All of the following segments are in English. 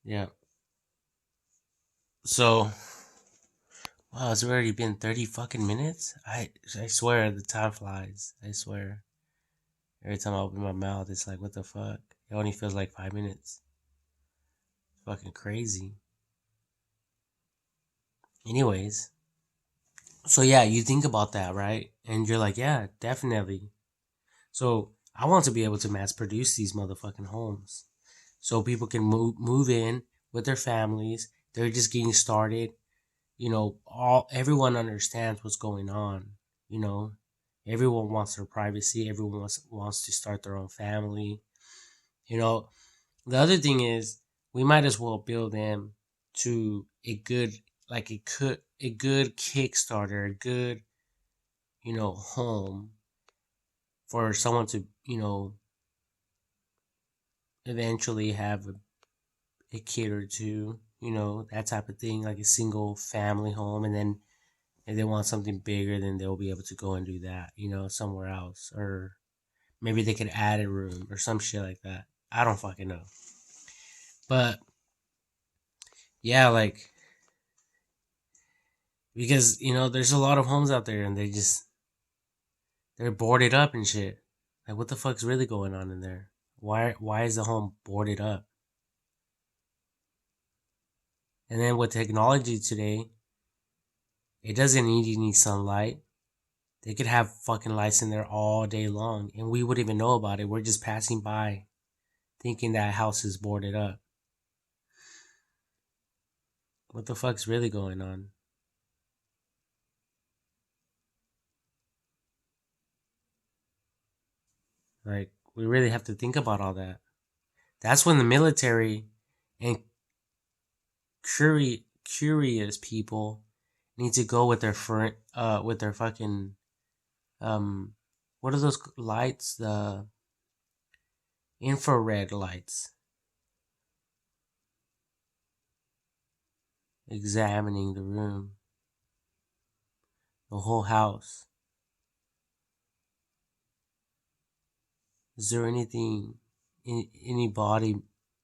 Yeah. So, wow, it's already been 30 fucking minutes? I swear the time flies. I swear. Every time I open my mouth, it's like, what the fuck? It only feels like 5 minutes. It's fucking crazy. Anyways, so yeah, you think about that, right? And you're like, yeah, definitely. So I want to be able to mass produce these motherfucking homes so people can move in with their families. They're just getting started. All everyone understands what's going on. You know, everyone wants their privacy. Everyone wants to start their own family. You know, the other thing is we might as well build them to a good, like a good Kickstarter, a good home for someone to eventually have a kid or two, that type of thing, like a single family home. And then if they want something bigger, then they'll be able to go and do that, somewhere else. Or maybe they could add a room or some shit like that. I don't fucking know. But yeah, like, because, there's a lot of homes out there and they're boarded up and shit. Like, what the fuck's really going on in there? Why is the home boarded up? And then with technology today, it doesn't need any sunlight. They could have fucking lights in there all day long and we wouldn't even know about it. We're just passing by thinking that house is boarded up. What the fuck's really going on? Like, we really have to think about all that. That's when the military and curious people need to go with with their fucking what are those lights? The infrared lights. Examining the room, the whole house. Is there anything, any body,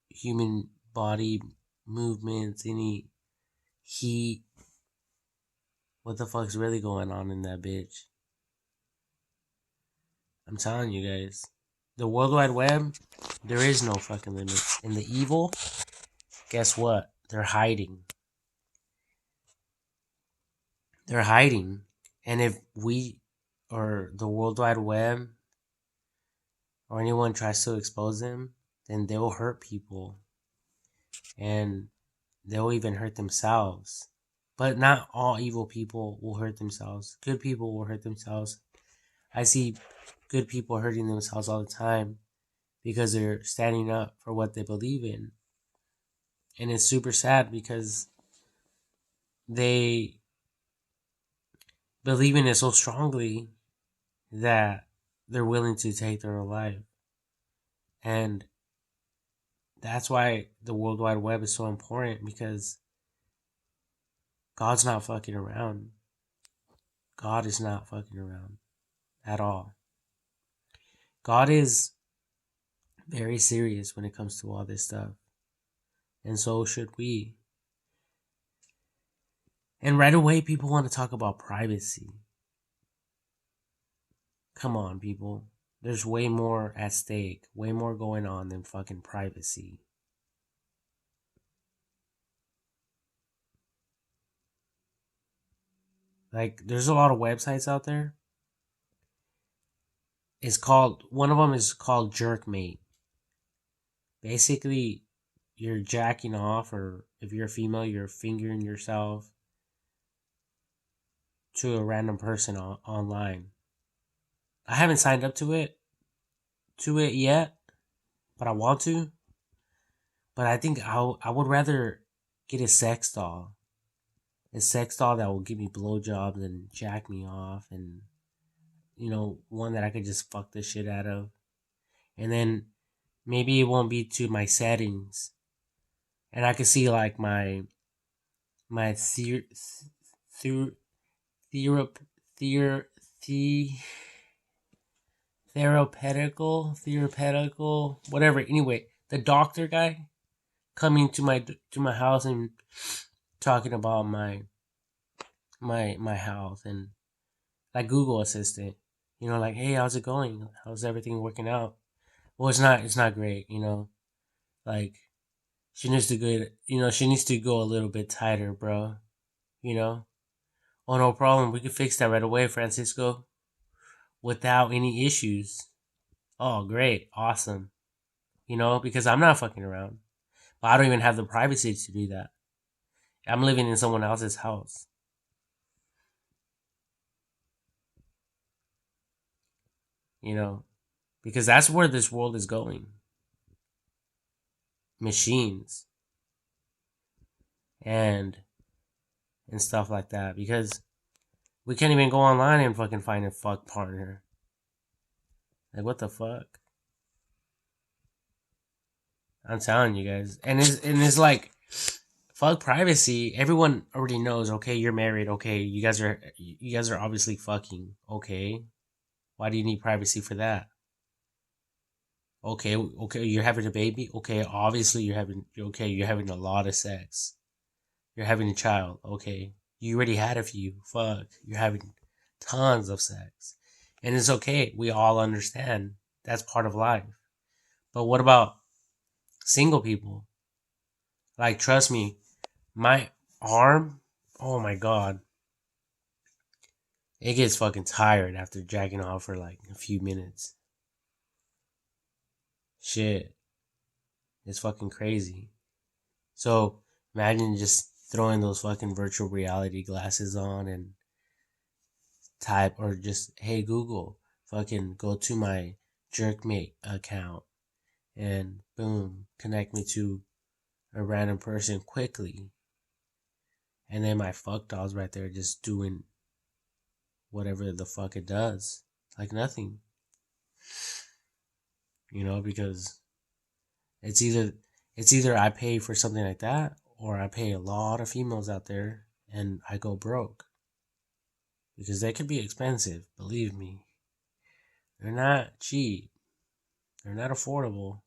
human body movements, any heat? What the fuck's really going on in that bitch? I'm telling you guys. The World Wide Web, there is no fucking limit. And the evil, guess what? They're hiding. They're hiding. And if we or the World Wide Web or anyone tries to expose them, then they will hurt people. And they'll even hurt themselves. But not all evil people will hurt themselves. Good people will hurt themselves. I see good people hurting themselves all the time because they're standing up for what they believe in. And it's super sad because they believe in it so strongly that they're willing to take their own life. And that's why the World Wide Web is so important, because God's not fucking around. God is not fucking around at all. God is very serious when it comes to all this stuff. And so should we. And right away, people want to talk about privacy. Come on, people. There's way more at stake, way more going on than fucking privacy. Like, there's a lot of websites out there. One of them is called Jerkmate. Basically, you're jacking off, or if you're a female, you're fingering yourself to a random person online. I haven't signed up to it yet, but I want to. But I think I would rather get a sex doll that will give me blowjobs and jack me off, and one that I could just fuck the shit out of, and then maybe it won't be to my settings, and I can see like my ther- therap ther- the therapeutical, whatever. Anyway, the doctor guy, coming to my house and talking about my health, and like Google Assistant, like, hey, how's it going? How's everything working out? Well, it's not great, like she needs to go a little bit tighter, bro. You know? Oh, no problem. We can fix that right away, Francisco, without any issues. Oh, great. Awesome. Because I'm not fucking around. But I don't even have the privacy to do that. I'm living in someone else's house. You know? Because that's where this world is going. Machines. And stuff like that. Because we can't even go online and fucking find a fuck partner. Like, what the fuck? I'm telling you guys. And it's like, fuck privacy. Everyone already knows, okay, you're married, okay, you guys are obviously fucking, okay. Why do you need privacy for that? Okay, you're having a baby? Okay, obviously you're having a lot of sex. You're having a child, okay. You already had a few. Fuck. You're having tons of sex. And it's okay. We all understand. That's part of life. But what about single people? Like, trust me, my arm, oh my god, it gets fucking tired after jacking off for like a few minutes. Shit, it's fucking crazy. So imagine just throwing those fucking virtual reality glasses on and type, or just, hey Google, fucking go to my Jerkmate account and boom, connect me to a random person quickly. And then my fuck doll's right there just doing whatever the fuck it does. Like nothing. Because it's either I pay for something like that, or I pay a lot of females out there and I go broke. Because they can be expensive, believe me. They're not cheap. They're not affordable.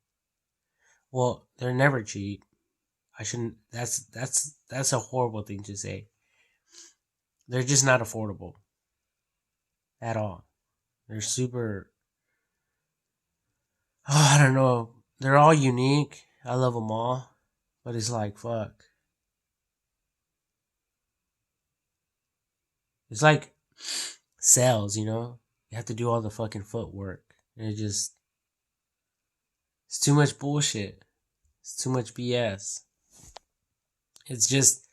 Well, they're never cheap. I shouldn't that's a horrible thing to say. They're just not affordable at all. They're super, I don't know. They're all unique. I love them all. But it's like, fuck. It's like sales, You have to do all the fucking footwork. And it's too much bullshit. It's too much BS. It's just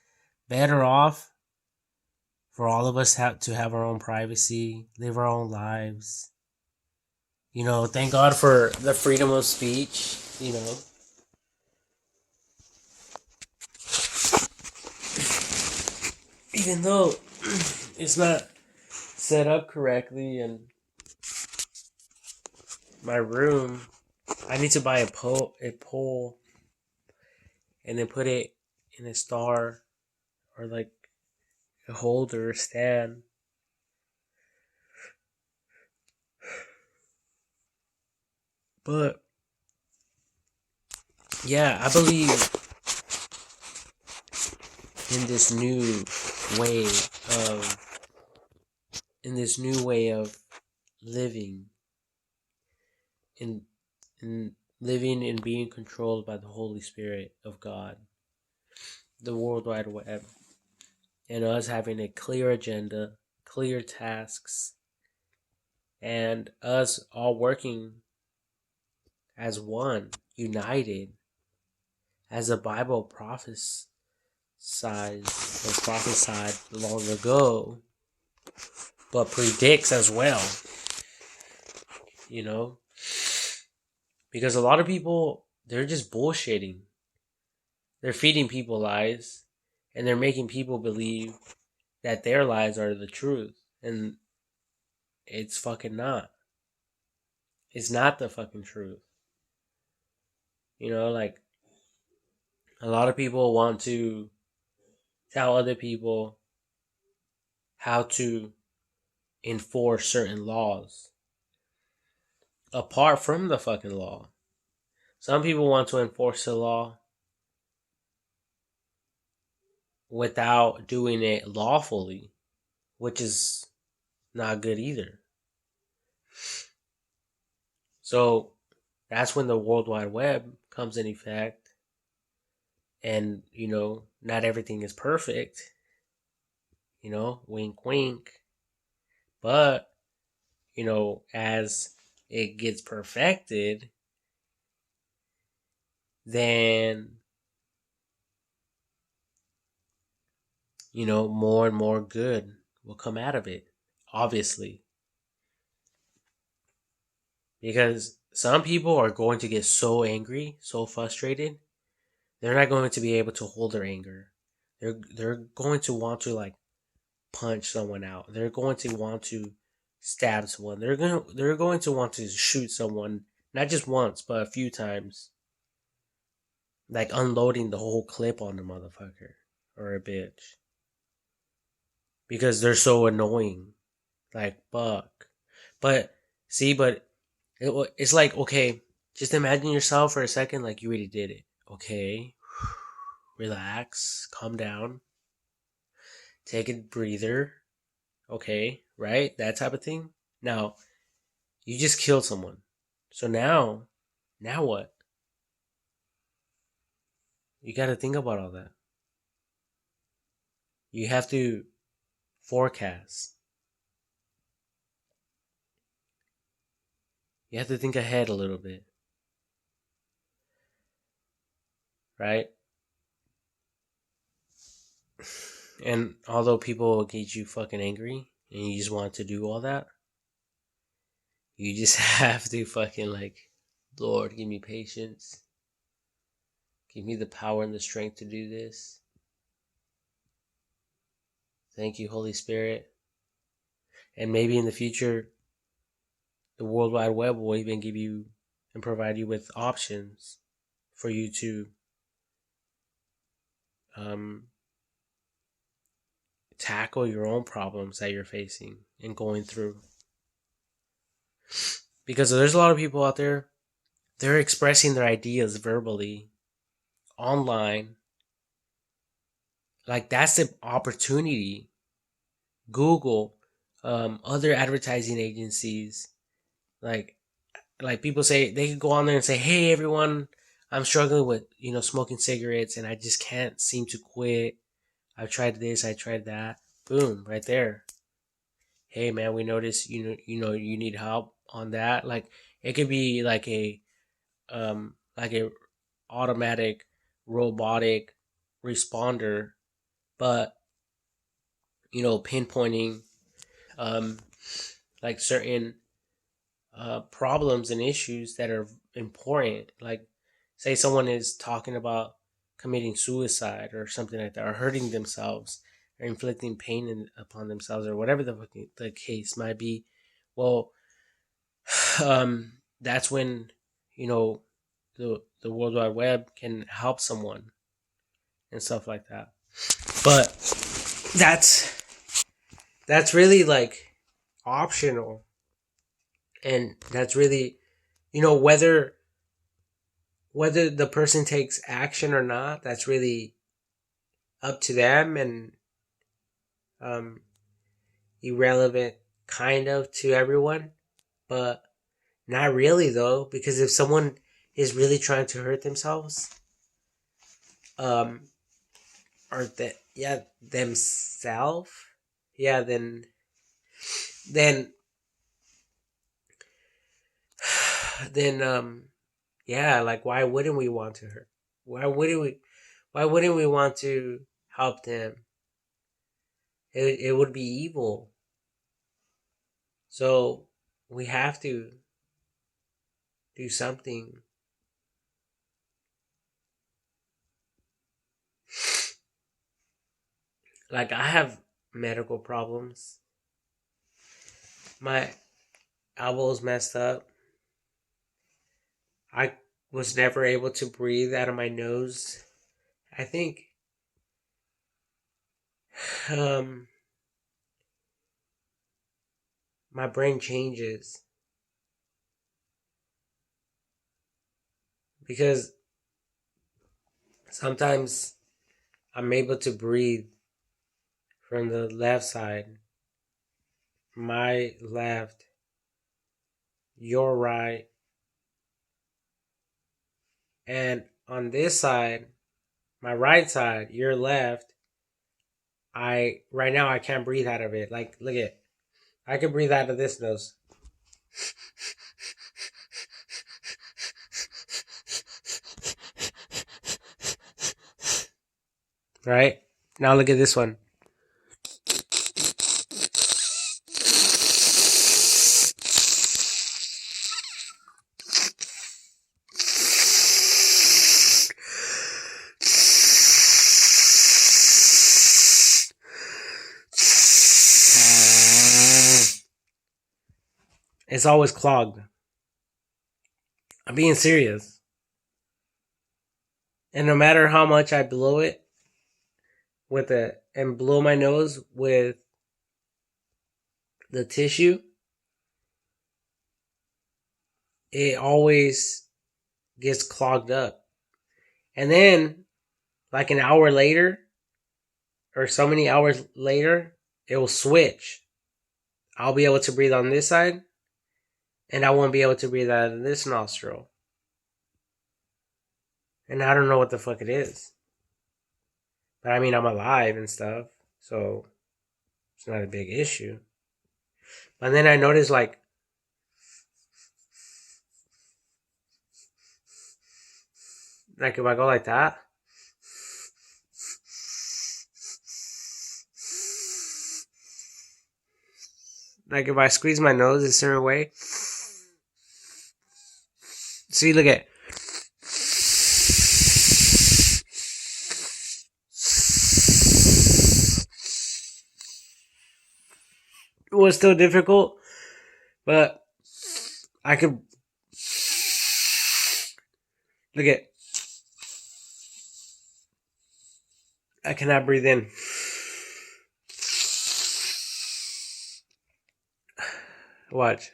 better off for all of us to have our own privacy, live our own lives. Thank God for the freedom of speech, Even though it's not set up correctly in my room, I need to buy a pole, and then put it in a star, or like a holder, stand. But yeah, I believe in this new way of living, in living and being controlled by the Holy Spirit of God, the World Wide Web, and us having a clear agenda, clear tasks, and us all working as one, united, as the Bible prophesied long ago, but predicts as well, you know? Because a lot of people, they're just bullshitting. They're feeding people lies, and they're making people believe that their lies are the truth. And it's fucking not. It's not the fucking truth. Like, a lot of people want to tell other people how to enforce certain laws apart from the fucking law. Some people want to enforce the law without doing it lawfully, which is not good either. So that's when the World Wide Web comes in effect. And, not everything is perfect, wink, wink. But, as it gets perfected, then, more and more good will come out of it, obviously. Because some people are going to get so angry, so frustrated, they're not going to be able to hold their anger. They're going to want to like punch someone out. They're going to want to stab someone. They're going to want to shoot someone, not just once, but a few times. Like unloading the whole clip on the motherfucker or a bitch. Because they're so annoying. Like, fuck. But, see, it's like, okay, just imagine yourself for a second like you already did it. Okay. Relax. Calm down. Take a breather. Okay. Right? That type of thing. Now, you just killed someone. So now what? You got to think about all that. You have to forecast. You have to think ahead a little bit. Right? And although people get you fucking angry and you just want to do all that, you just have to fucking like, Lord, give me patience. Give me the power and the strength to do this. Thank you, Holy Spirit. And maybe in the future, the World Wide Web will even give you and provide you with options for you to tackle your own problems that you're facing and going through. Because there's a lot of people out there, they're expressing their ideas verbally, online. Like, that's the opportunity. Google, other advertising agencies, like people say they could go on there and say, "Hey, everyone, I'm struggling with smoking cigarettes, and I just can't seem to quit. I've tried this, I tried that." Boom, right there. Hey, man, we notice you need help on that. Like, it could be like a automatic robotic responder, but pinpointing um like certain problems and issues that are important. Like, say someone is talking about committing suicide or something like that, or hurting themselves, or inflicting pain upon themselves, or whatever the case might be. Well, that's when the World Wide Web can help someone and stuff like that. But that's really like optional, and that's really whether the person takes action or not, that's really up to them, and um, irrelevant kind of to everyone. But not really, though, because if someone is really trying to hurt themselves, um, or that yeah themselves, yeah, then then yeah, like, why wouldn't we want to hurt? Why wouldn't we want to help them? It would be evil. So we have to do something. Like, I have medical problems. My elbow's messed up. I was never able to breathe out of my nose. I think um my brain changes because sometimes I'm able to breathe from the left side, my left, your right, and on this side, my right side, your left, right now I can't breathe out of it. Like, look at, I can breathe out of this nose. Right? Now look at this one. It's always clogged. I'm being serious. And no matter how much I blow it and blow my nose with the tissue, it always gets clogged up. And then, like an hour later, or so many hours later, it will switch. I'll be able to breathe on this side, and I won't be able to breathe out of this nostril. And I don't know what the fuck it is. But I mean, I'm alive and stuff, so it's not a big issue. But then I noticed, like, if I go like that, like if I squeeze my nose a certain way, see, look at, it was still difficult, but I could, look at, I cannot breathe in. Watch.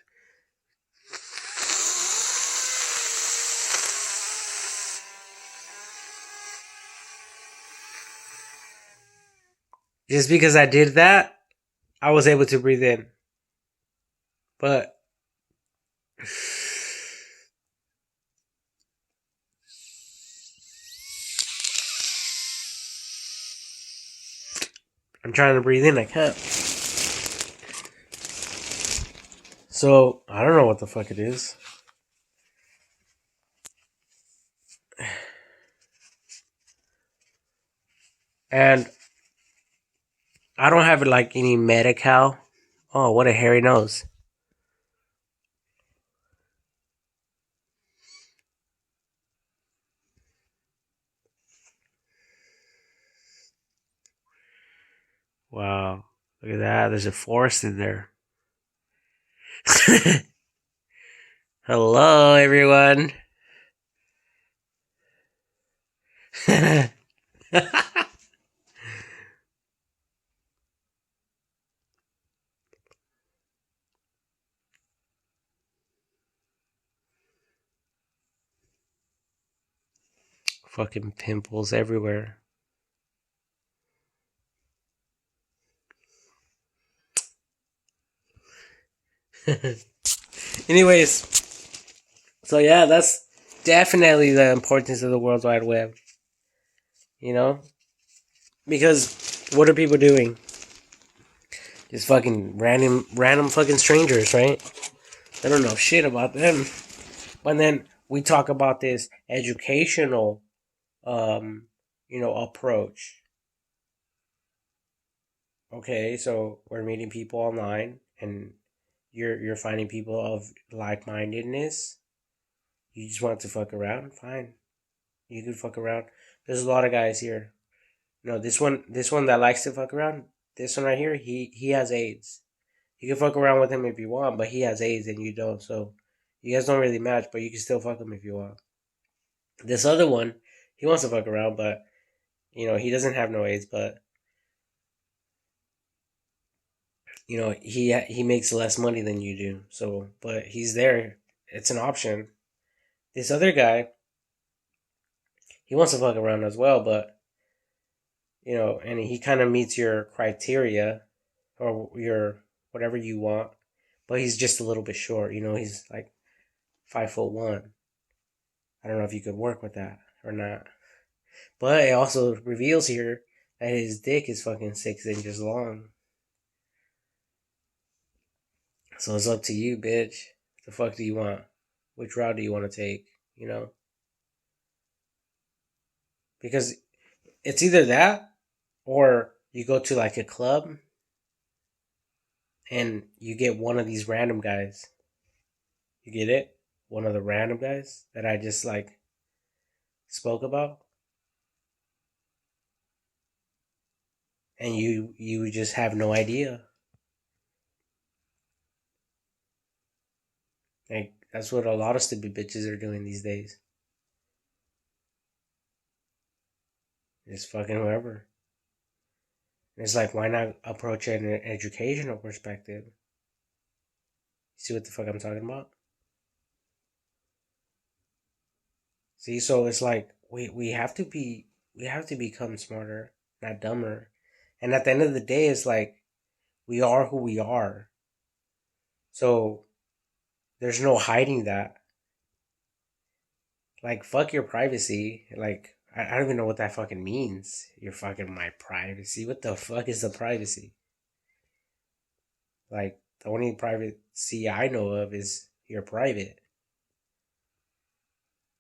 Just because I did that, I was able to breathe in. But I'm trying to breathe in, I can't. So, I don't know what the fuck it is. And I don't have like any Medi-Cal. Oh, what a hairy nose. Wow. Look at that. There's a forest in there. Hello, everyone. Fucking pimples everywhere. Anyways, so yeah, that's definitely the importance of the World Wide Web. You know? Because what are people doing? Just fucking random fucking strangers, right? I don't know shit about them. But then we talk about this educational, approach. Okay, so we're meeting people online, and you're finding people of like-mindedness. You just want to fuck around, fine. You can fuck around. There's a lot of guys here. No, this one that likes to fuck around. This one right here, he has AIDS. You can fuck around with him if you want, but he has AIDS and you don't. So you guys don't really match, but you can still fuck him if you want. This other one, he wants to fuck around, but he doesn't have no AIDS, but he makes less money than you do. So, but he's there. It's an option. This other guy, he wants to fuck around as well, but and he kind of meets your criteria or your whatever you want, but he's just a little bit short. He's like 5'1". I don't know if you could work with that or not. But it also reveals here that his dick is fucking 6 inches long. So it's up to you, bitch. The fuck do you want? Which route do you want to take? Because it's either that or you go to like a club and you get one of these random guys. You get it? One of the random guys that I just like spoke about. And you just have no idea. Like that's what a lot of stupid bitches are doing these days. Just fucking whoever. And it's like, why not approach it in an educational perspective? You see what the fuck I'm talking about? See, so it's like we have to become smarter, not dumber. And at the end of the day, it's like we are who we are. So there's no hiding that. Like fuck your privacy. Like I don't even know what that fucking means. You're fucking my privacy. What the fuck is the privacy? Like the only privacy I know of is your private.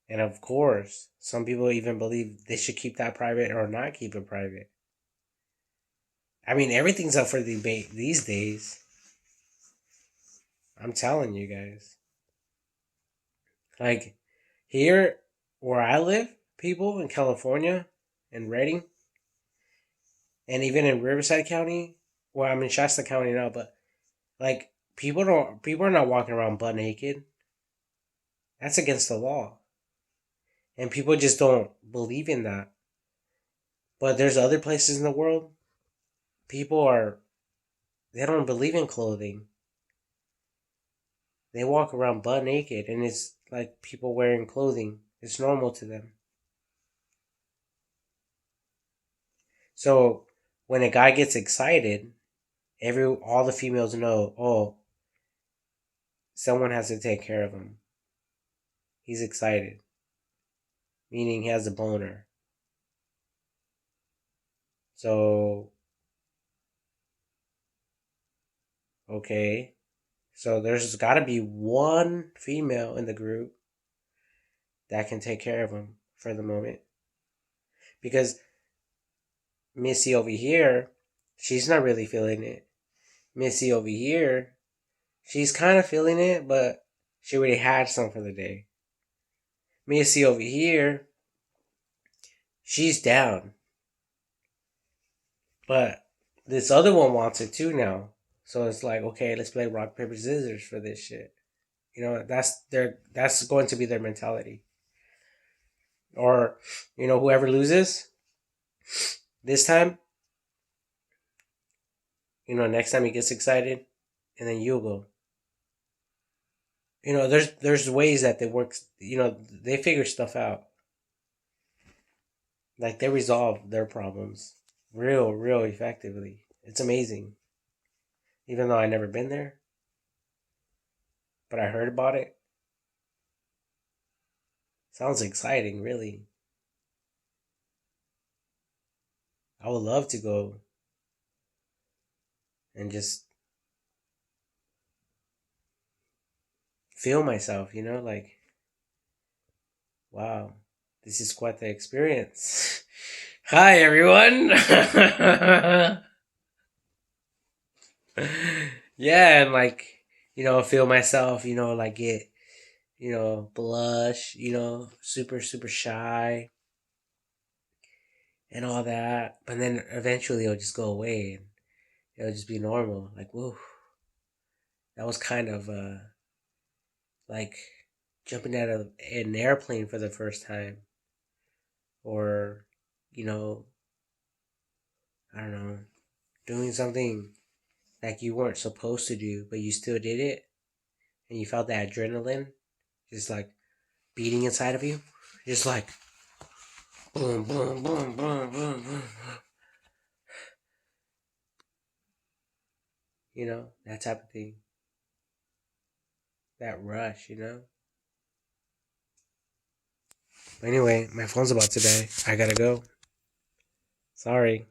And of course, some people even believe they should keep that private or not keep it private. I mean, everything's up for debate these days. I'm telling you guys. Like, here where I live, people in California and Redding, and even in Riverside County, well, I'm in Shasta County now, but like, people are not walking around butt naked. That's against the law. And people just don't believe in that. But there's other places in the world, people are, they don't believe in clothing. They walk around butt naked, and it's like people wearing clothing. It's normal to them. So when a guy gets excited, all the females know, oh, someone has to take care of him. He's excited, meaning he has a boner. So okay, so there's got to be one female in the group that can take care of him for the moment, because Missy over here, she's not really feeling it. Missy over here, she's kind of feeling it, but she already had some for the day. Missy over here, she's down. But this other one wants it too now. So it's like, okay, let's play rock, paper, scissors for this shit. That's going to be their mentality. Or, whoever loses this time, next time he gets excited, and then you'll go. There's ways that they work. They figure stuff out. Like they resolve their problems real effectively. It's amazing. Even though I never been there, but I heard about it. Sounds exciting, really. I would love to go and just feel myself, like, wow, this is quite the experience. Hi, everyone. Yeah, and like, feel myself, like get, blush, super, super shy and all that. But then eventually it'll just go away and it'll just be normal. Like, whoa, that was kind of like jumping out of an airplane for the first time. Or, you know, I don't know, doing something like you weren't supposed to do, but you still did it. And you felt that adrenaline just like beating inside of you. Just like boom, boom, boom, boom, boom, boom. that type of thing. That rush. But anyway, my phone's about to die. I gotta go. Sorry.